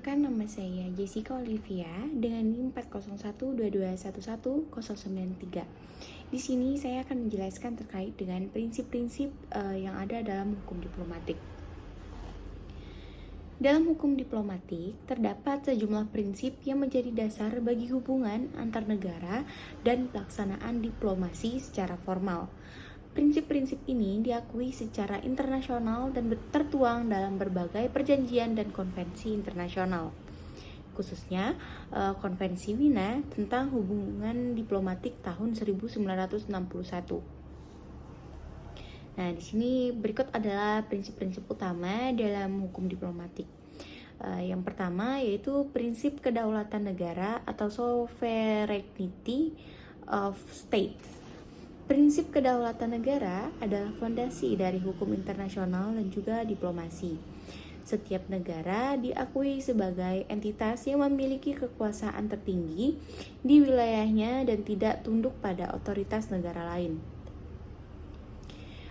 Perkenalkan, nama saya Jessica Olivia dengan NIM 40122111093. Di sini saya akan menjelaskan terkait dengan prinsip-prinsip yang ada dalam hukum diplomatik. Dalam hukum diplomatik, terdapat sejumlah prinsip yang menjadi dasar bagi hubungan antar negara dan pelaksanaan diplomasi secara formal. Prinsip-prinsip ini diakui secara internasional dan tertuang dalam berbagai perjanjian dan konvensi internasional, khususnya Konvensi Wina tentang hubungan diplomatik tahun 1961. Nah, di sini berikut adalah prinsip-prinsip utama dalam hukum diplomatik. Yang pertama yaitu prinsip kedaulatan negara atau sovereignty of states. Prinsip kedaulatan negara adalah fondasi dari hukum internasional dan juga diplomasi. Setiap negara diakui sebagai entitas yang memiliki kekuasaan tertinggi di wilayahnya dan tidak tunduk pada otoritas negara lain.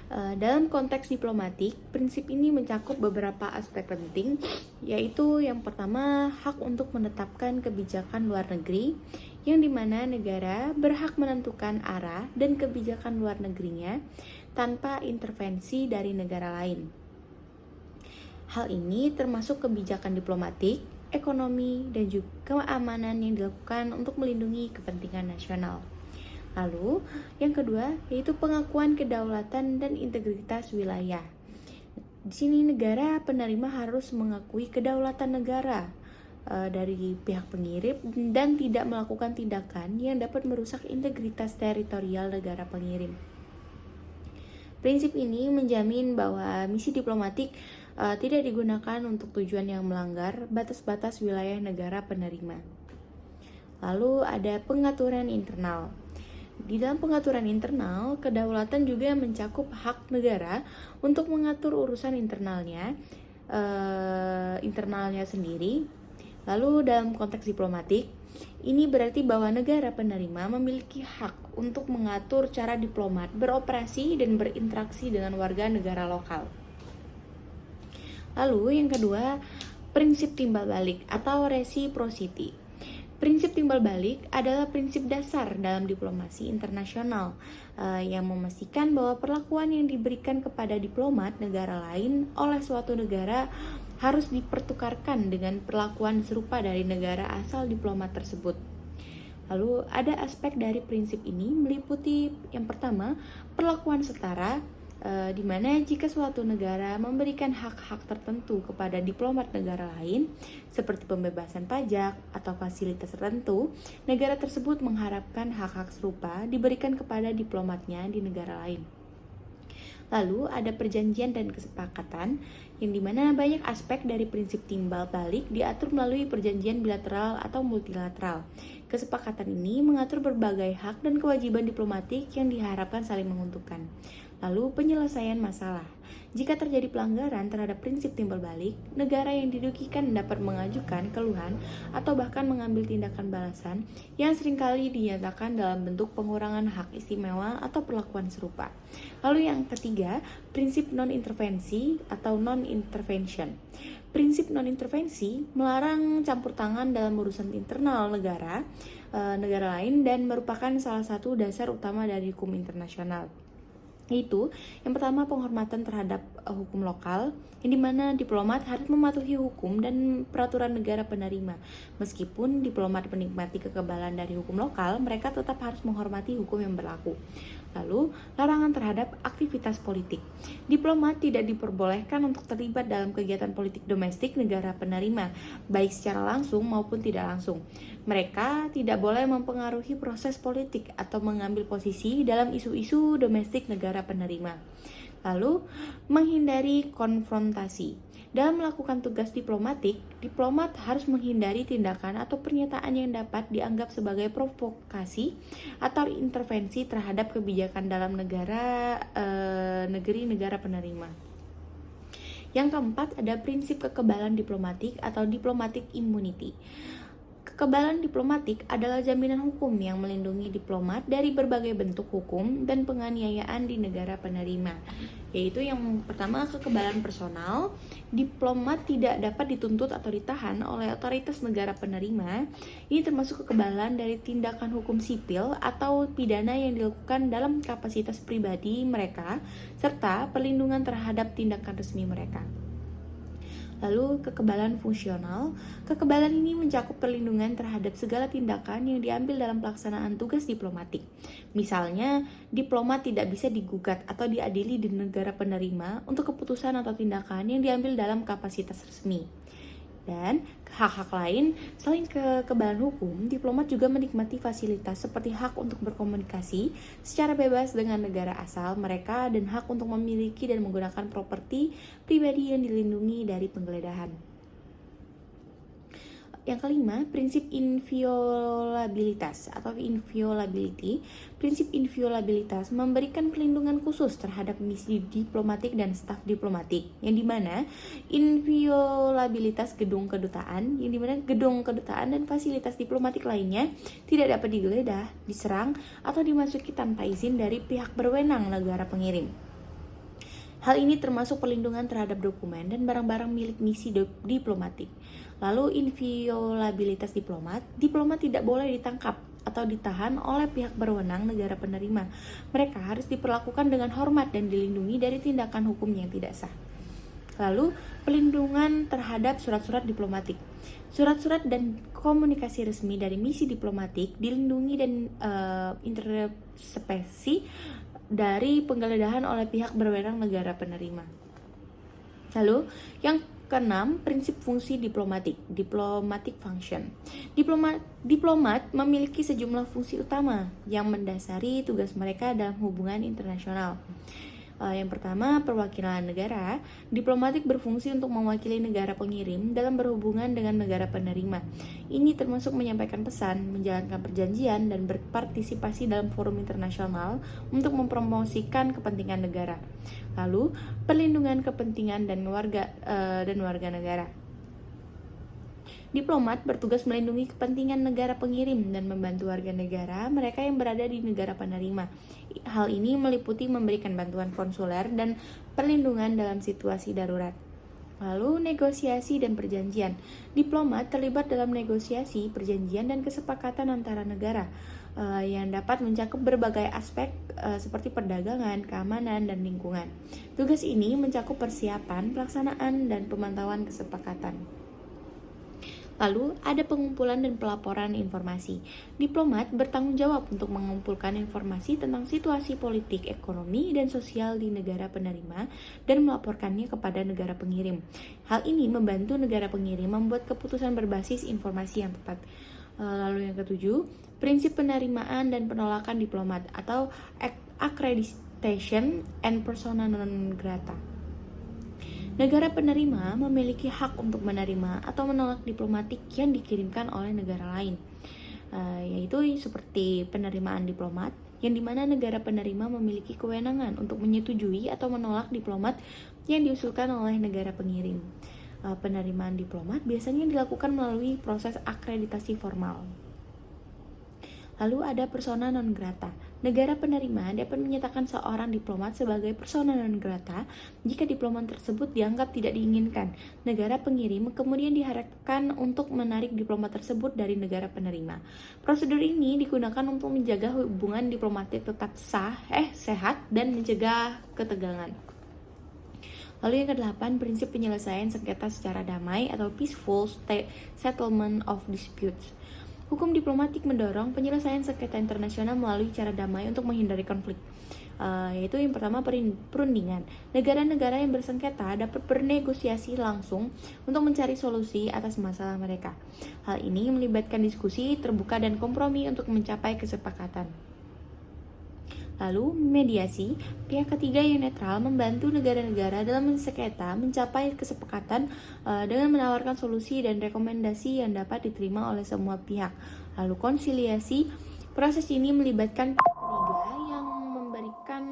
Dalam konteks diplomatik, prinsip ini mencakup beberapa aspek penting, yaitu yang pertama, hak untuk menetapkan kebijakan luar negeri, yang dimana negara berhak menentukan arah dan kebijakan luar negerinya tanpa intervensi dari negara lain. Hal ini termasuk kebijakan diplomatik, ekonomi, dan juga keamanan yang dilakukan untuk melindungi kepentingan nasional. Lalu, yang kedua yaitu pengakuan kedaulatan dan integritas wilayah. Di sini negara penerima harus mengakui kedaulatan negara dari pihak pengirim dan tidak melakukan tindakan yang dapat merusak integritas teritorial negara pengirim. Prinsip ini menjamin bahwa misi diplomatik tidak digunakan untuk tujuan yang melanggar batas-batas wilayah negara penerima. Lalu ada pengaturan internal. Di dalam pengaturan internal, kedaulatan juga mencakup hak negara untuk mengatur urusan internalnya sendiri. Lalu dalam konteks diplomatik, ini berarti bahwa negara penerima memiliki hak untuk mengatur cara diplomat beroperasi dan berinteraksi dengan warga negara lokal. Lalu yang kedua, prinsip timbal balik atau reciprocity. Prinsip timbal balik adalah prinsip dasar dalam diplomasi internasional yang memastikan bahwa perlakuan yang diberikan kepada diplomat negara lain oleh suatu negara harus dipertukarkan dengan perlakuan serupa dari negara asal diplomat tersebut. Lalu ada aspek dari prinsip ini meliputi yang pertama, perlakuan setara, di mana jika suatu negara memberikan hak-hak tertentu kepada diplomat negara lain, seperti pembebasan pajak atau fasilitas tertentu, negara tersebut mengharapkan hak-hak serupa diberikan kepada diplomatnya di negara lain. Lalu ada perjanjian dan kesepakatan, yang dimana banyak aspek dari prinsip timbal balik diatur melalui perjanjian bilateral atau multilateral. Kesepakatan ini mengatur berbagai hak dan kewajiban diplomatik yang diharapkan saling menguntungkan. Lalu penyelesaian masalah. Jika terjadi pelanggaran terhadap prinsip timbal balik, negara yang dirugikan dapat mengajukan keluhan atau bahkan mengambil tindakan balasan yang seringkali dinyatakan dalam bentuk pengurangan hak istimewa atau perlakuan serupa. Lalu yang ketiga, prinsip non-intervensi atau non-intervention. Prinsip non-intervensi melarang campur tangan dalam urusan internal negara lain dan merupakan salah satu dasar utama dari hukum internasional. Yaitu yang pertama, penghormatan terhadap hukum lokal, yang dimana diplomat harus mematuhi hukum dan peraturan negara penerima. Meskipun diplomat menikmati kekebalan dari hukum lokal, mereka tetap harus menghormati hukum yang berlaku. Lalu, larangan terhadap aktivitas politik. Diplomat tidak diperbolehkan untuk terlibat dalam kegiatan politik domestik negara penerima, baik secara langsung maupun tidak langsung. Mereka tidak boleh mempengaruhi proses politik atau mengambil posisi dalam isu-isu domestik negara penerima. Lalu, menghindari konfrontasi. Dalam melakukan tugas diplomatik, diplomat harus menghindari tindakan atau pernyataan yang dapat dianggap sebagai provokasi atau intervensi terhadap kebijakan dalam negeri negara penerima. Yang keempat, ada prinsip kekebalan diplomatik atau diplomatic immunity. Kekebalan diplomatik adalah jaminan hukum yang melindungi diplomat dari berbagai bentuk hukum dan penganiayaan di negara penerima. Yaitu yang pertama, kekebalan personal. Diplomat tidak dapat dituntut atau ditahan oleh otoritas negara penerima. Ini termasuk kekebalan dari tindakan hukum sipil atau pidana yang dilakukan dalam kapasitas pribadi mereka, serta perlindungan terhadap tindakan resmi mereka. Lalu kekebalan fungsional. Kekebalan ini mencakup perlindungan terhadap segala tindakan yang diambil dalam pelaksanaan tugas diplomatik. Misalnya, diplomat tidak bisa digugat atau diadili di negara penerima untuk keputusan atau tindakan yang diambil dalam kapasitas resmi. Dan hak-hak lain, selain kekebalan hukum, diplomat juga menikmati fasilitas seperti hak untuk berkomunikasi secara bebas dengan negara asal mereka dan hak untuk memiliki dan menggunakan properti pribadi yang dilindungi dari penggeledahan. Yang kelima, prinsip inviolabilitas atau inviolability. Prinsip inviolabilitas memberikan perlindungan khusus terhadap misi diplomatik dan staf diplomatik, yang dimana inviolabilitas gedung kedutaan, yang dimana gedung kedutaan dan fasilitas diplomatik lainnya tidak dapat digeledah, diserang, atau dimasuki tanpa izin dari pihak berwenang negara pengirim. Hal ini termasuk perlindungan terhadap dokumen dan barang-barang milik misi diplomatik. Lalu inviolabilitas diplomat tidak boleh ditangkap atau ditahan oleh pihak berwenang negara penerima. Mereka harus diperlakukan dengan hormat dan dilindungi dari tindakan hukum yang tidak sah. Lalu, perlindungan terhadap surat-surat diplomatik. Surat-surat dan komunikasi resmi dari misi diplomatik dilindungi dan intercepsi dari penggeledahan oleh pihak berwenang negara penerima. Lalu, yang keenam, prinsip fungsi diplomatik, diplomatic function. Diplomat memiliki sejumlah fungsi utama yang mendasari tugas mereka dalam hubungan internasional. Yang pertama, perwakilan negara. Diplomatik berfungsi untuk mewakili negara pengirim dalam berhubungan dengan negara penerima. Ini termasuk menyampaikan pesan, menjalankan perjanjian, dan berpartisipasi dalam forum internasional untuk mempromosikan kepentingan negara. Lalu, perlindungan kepentingan dan warga negara. Diplomat bertugas melindungi kepentingan negara pengirim dan membantu warga negara mereka yang berada di negara penerima. Hal ini meliputi memberikan bantuan konsuler dan perlindungan dalam situasi darurat. Lalu, negosiasi dan perjanjian. Diplomat terlibat dalam negosiasi, perjanjian, dan kesepakatan antara negara yang dapat mencakup berbagai aspek seperti perdagangan, keamanan, dan lingkungan. Tugas ini mencakup persiapan, pelaksanaan, dan pemantauan kesepakatan. Lalu, ada pengumpulan dan pelaporan informasi. Diplomat bertanggung jawab untuk mengumpulkan informasi tentang situasi politik, ekonomi, dan sosial di negara penerima dan melaporkannya kepada negara pengirim. Hal ini membantu negara pengirim membuat keputusan berbasis informasi yang tepat. Lalu yang ketujuh, prinsip penerimaan dan penolakan diplomat atau accreditation and persona non grata. Negara penerima memiliki hak untuk menerima atau menolak diplomatik yang dikirimkan oleh negara lain, yaitu seperti penerimaan diplomat, yang dimana negara penerima memiliki kewenangan untuk menyetujui atau menolak diplomat yang diusulkan oleh negara pengirim. Penerimaan diplomat biasanya dilakukan melalui proses akreditasi formal. Lalu ada persona non grata. Negara penerima dapat menyatakan seorang diplomat sebagai persona non grata jika diplomat tersebut dianggap tidak diinginkan. Negara pengirim kemudian diharapkan untuk menarik diplomat tersebut dari negara penerima. Prosedur ini digunakan untuk menjaga hubungan diplomatik tetap sehat dan mencegah ketegangan. Lalu yang kedelapan, prinsip penyelesaian sengketa secara damai atau peaceful settlement of disputes. Hukum diplomatik mendorong penyelesaian sengketa internasional melalui cara damai untuk menghindari konflik. Yaitu yang pertama, perundingan. Negara-negara yang bersengketa dapat bernegosiasi langsung untuk mencari solusi atas masalah mereka. Hal ini melibatkan diskusi, terbuka, dan kompromi untuk mencapai kesepakatan. Lalu, mediasi. Pihak ketiga yang netral membantu negara-negara dalam sengketa mencapai kesepakatan dengan menawarkan solusi dan rekomendasi yang dapat diterima oleh semua pihak. Lalu, konsiliasi. Proses ini melibatkan pihak ketiga yang memberikan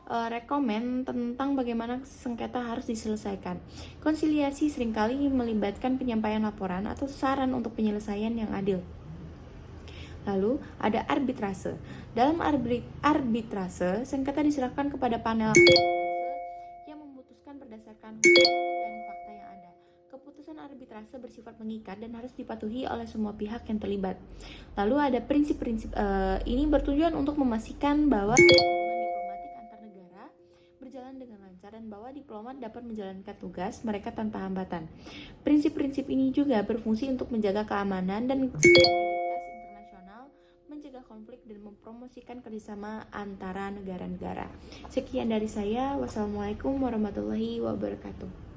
rekomen tentang bagaimana sengketa harus diselesaikan. Konsiliasi seringkali melibatkan penyampaian laporan atau saran untuk penyelesaian yang adil. Lalu ada arbitrase. Dalam arbitrase, sengketa diserahkan kepada panel arbitrase yang memutuskan berdasarkan hukum dan fakta yang ada. Keputusan arbitrase bersifat mengikat dan harus dipatuhi oleh semua pihak yang terlibat. Lalu ada prinsip-prinsip ini bertujuan untuk memastikan bahwa hubungan diplomatik antar negara berjalan dengan lancar dan bahwa diplomat dapat menjalankan tugas mereka tanpa hambatan. Prinsip-prinsip ini juga berfungsi untuk menjaga keamanan dan stabilitas internasional, mencegah konflik dan mempromosikan kerjasama antara negara-negara. Sekian dari saya. Wassalamualaikum warahmatullahi wabarakatuh.